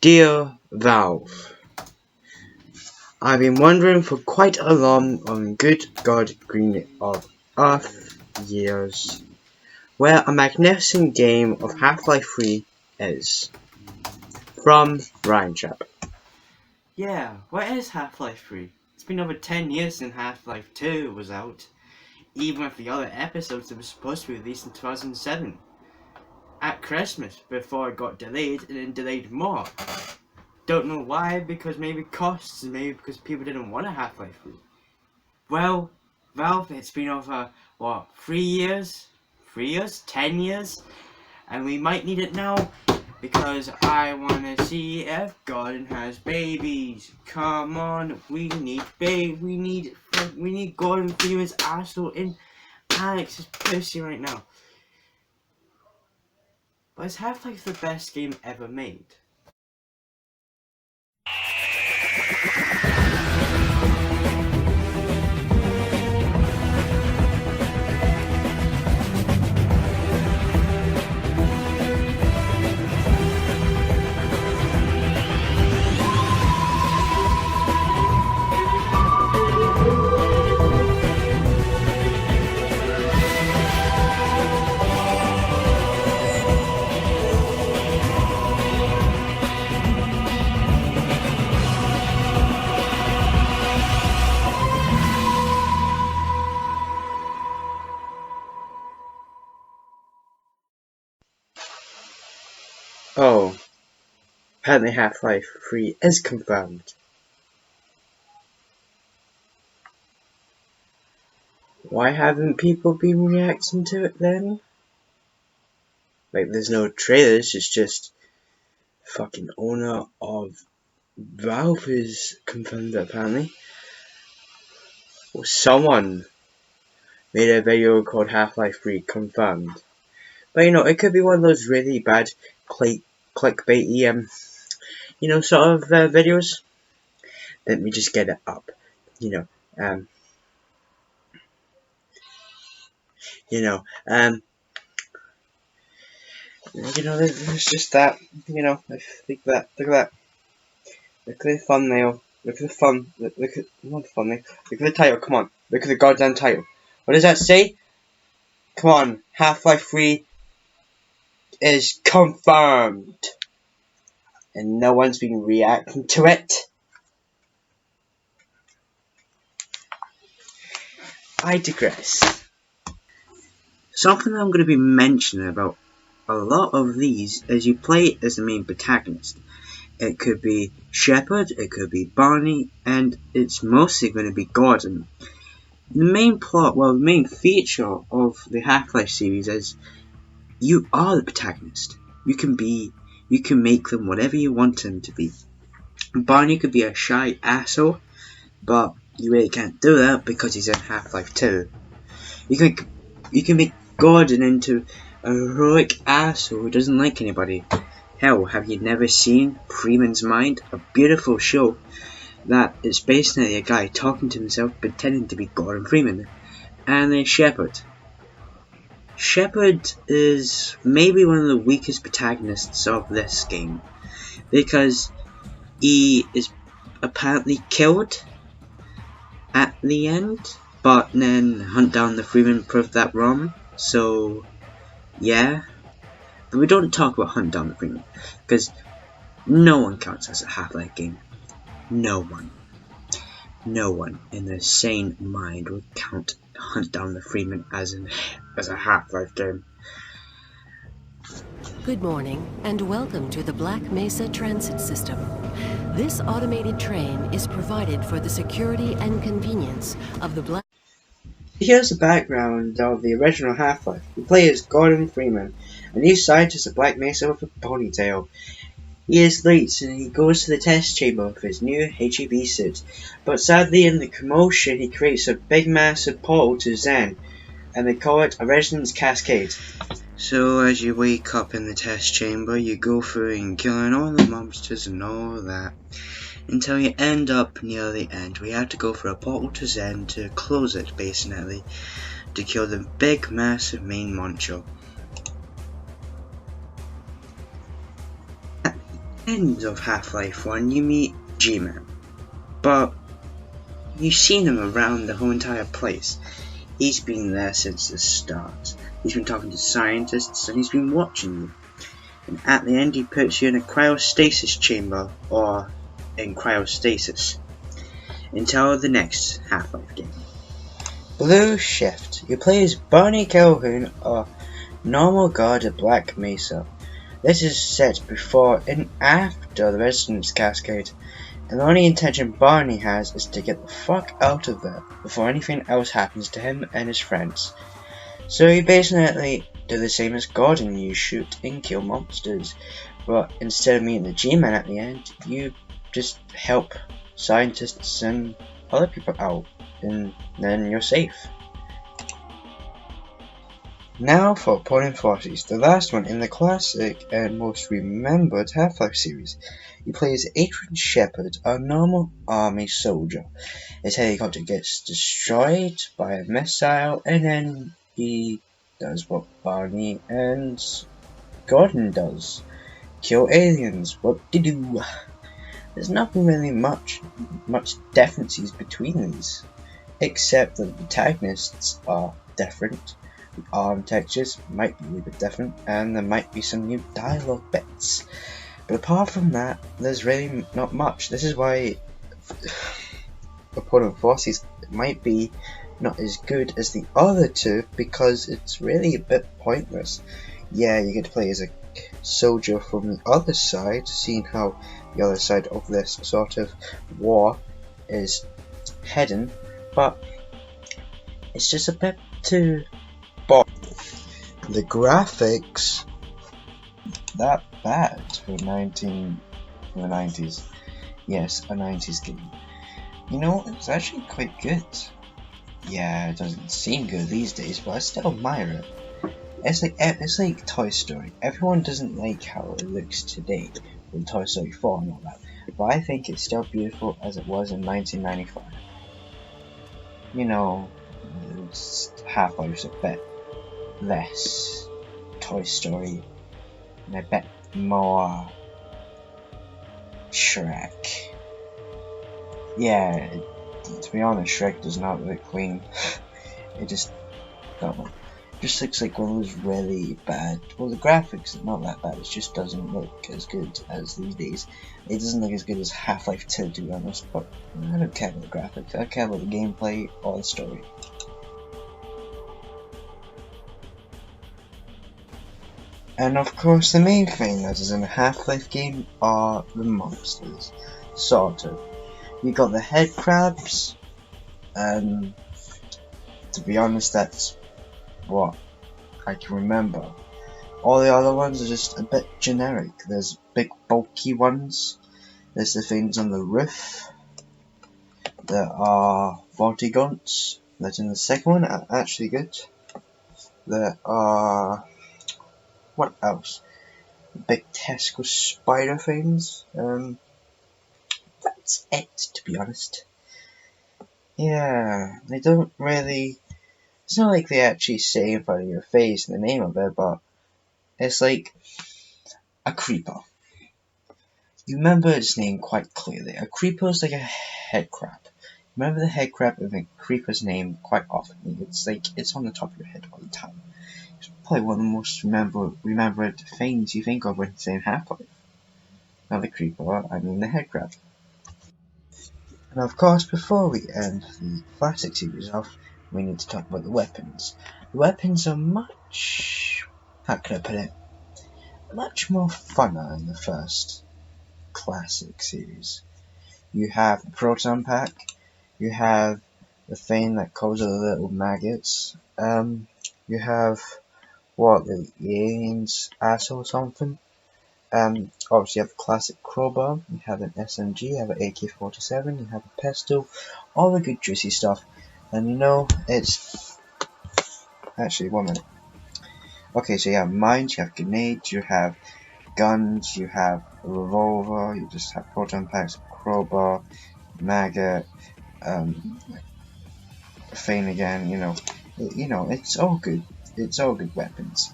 Dear Valve, I've been wondering for quite a long on good God green of Earth years where a magnificent game of Half-Life 3 is. From Ryan Chap. Yeah, what is Half-Life 3? It's been over 10 years since Half-Life 2 was out, even with the other episodes that were supposed to be released in 2007. At Christmas, before it got delayed and then delayed more. Don't know why, because maybe costs, and maybe because people didn't want a Half-Life 3. Well, Valve, it's been over, 3 years? 3 years? 10 years? And we might need it now, because I want to see if Gordon has babies. Come on, we need Gordon Freeman's asshole in Alex's pussy right now. But is Half-Life the best game ever made? Oh, apparently Half-Life 3 is confirmed. Why haven't people been reacting to it then? Like, there's no trailers, it's just fucking owner of Valve is confirmed apparently. Well, someone made a video called Half-Life 3 confirmed. But it could be one of those really bad clickbaity sort of videos. Let me just get it up. It's just that, I think that, look at that. Look at the thumbnail. Look at the not the thumbnail. Look at the title, come on. Look at the goddamn title. What does that say? Come on, Half-Life 3 is confirmed. And no one's been reacting to it. I digress. Something I'm going to be mentioning about a lot of these is you play as the main protagonist. It could be Shepard, it could be Barney, and it's mostly going to be Gordon. The main plot, the main feature of the Half-Life series is you are the protagonist. You can make them whatever you want them to be. Barney could be a shy asshole, but you really can't do that because he's in Half-Life 2. You can make Gordon into a heroic asshole who doesn't like anybody. Hell, have you never seen Freeman's Mind? A beautiful show that is basically a guy talking to himself pretending to be Gordon Freeman. And then Shepard. Shepard is maybe one of the weakest protagonists of this game because he is apparently killed at the end, but then Hunt Down the Freeman proved that wrong, so yeah. But we don't talk about Hunt Down the Freeman because no one counts as a Half-Life game. No one in their sane mind would count Hunt Down the Freeman as a Half-Life game. Good morning and welcome to the Black Mesa Transit System. This automated train is provided for the security and convenience of the Black. Here's the background of the original Half-Life. You play as Gordon Freeman, a new scientist at Black Mesa with a ponytail. He is late and he goes to the test chamber with his new HEB suit, but sadly in the commotion he creates a big massive portal to Zen, and they call it a Resonance Cascade. So as you wake up in the test chamber, you go through and killing all the monsters and all that, until you end up near the end. We have to go for a portal to Zen to close it, basically, to kill the big massive main monster. End of Half-Life 1, you meet G-Man, but you've seen him around the whole entire place. He's been there since the start. He's been talking to scientists and he's been watching you. And at the end he puts you in a cryostasis chamber, or in cryostasis, until the next Half-Life game. Blue Shift. You play as Barney Calhoun, a normal guard at Black Mesa. This is set before and after the Resistance Cascade, and the only intention Barney has is to get the fuck out of there before anything else happens to him and his friends. So you basically do the same as Gordon, you shoot and kill monsters, but instead of meeting the G-Man at the end, you just help scientists and other people out, and then you're safe. Now for opponent forces, the last one in the classic and most remembered Half-Life series. You play as Adrian Shepard, a normal army soldier. His helicopter gets destroyed by a missile, and then he does what Barney and Gordon does. Kill aliens, what to do? There's nothing really much differences between these, except that the protagonists are different. The arm textures might be a little bit different, and there might be some new dialogue bits. But apart from that, there's really not much. This is why Opponent Forces might be not as good as the other two, because it's really a bit pointless. Yeah, you get to play as a soldier from the other side, seeing how the other side of this sort of war is heading, but it's just a bit too the graphics that bad for the 90s. Yes, a 90s game. You know, it's actually quite good. Yeah, it doesn't seem good these days, but I still admire it. It's like Toy Story. Everyone doesn't like how it looks today with Toy Story 4 and all that, but I think it's still beautiful as it was in 1995. You know, Half-Life's a bit less Toy Story and a bit more Shrek. Yeah, to be honest, Shrek does not look clean. It just looks like one of those really bad. Well, the graphics are not that bad. It just doesn't look as good as these days. It doesn't look as good as Half-Life 2, to be honest. But I don't care about the graphics. I care about the gameplay or the story. And of course, the main thing that is in a Half-Life game are the monsters. Sort of. You got the head crabs, and to be honest, that's what I can remember. All the other ones are just a bit generic. There's big bulky ones. There's the things on the roof. There are Vortigaunts. That's in the second one, are actually good. There are... what else? Big Tesco spider things. That's it, to be honest. Yeah, they don't really... It's not like they actually say in front of your face the name of it, but it's like a creeper. You remember its name quite clearly. A creeper is like a head crab. Remember the head crab and the creeper's name quite often. It's like it's on the top of your head all the time. It's probably one of the most remembered things you think of when saying Half-Life. Not the creeper, I mean the head crab. And of course, before we end the classic series off, we need to talk about the weapons. The weapons are much, how can I put it, much more funner in the first classic series. You have the proton pack, you have the thing that causes the little maggots, you have, what, the alien's asshole or something. Obviously you have the classic crowbar, you have an SMG, you have an AK-47, you have a pistol, all the good juicy stuff. And you know, it's... Actually, 1 minute. Okay, so you have mines, you have grenades, you have guns, you have a revolver, you just have proton packs, crowbar, maggot, thing again, you know, it's all good. It's all good weapons.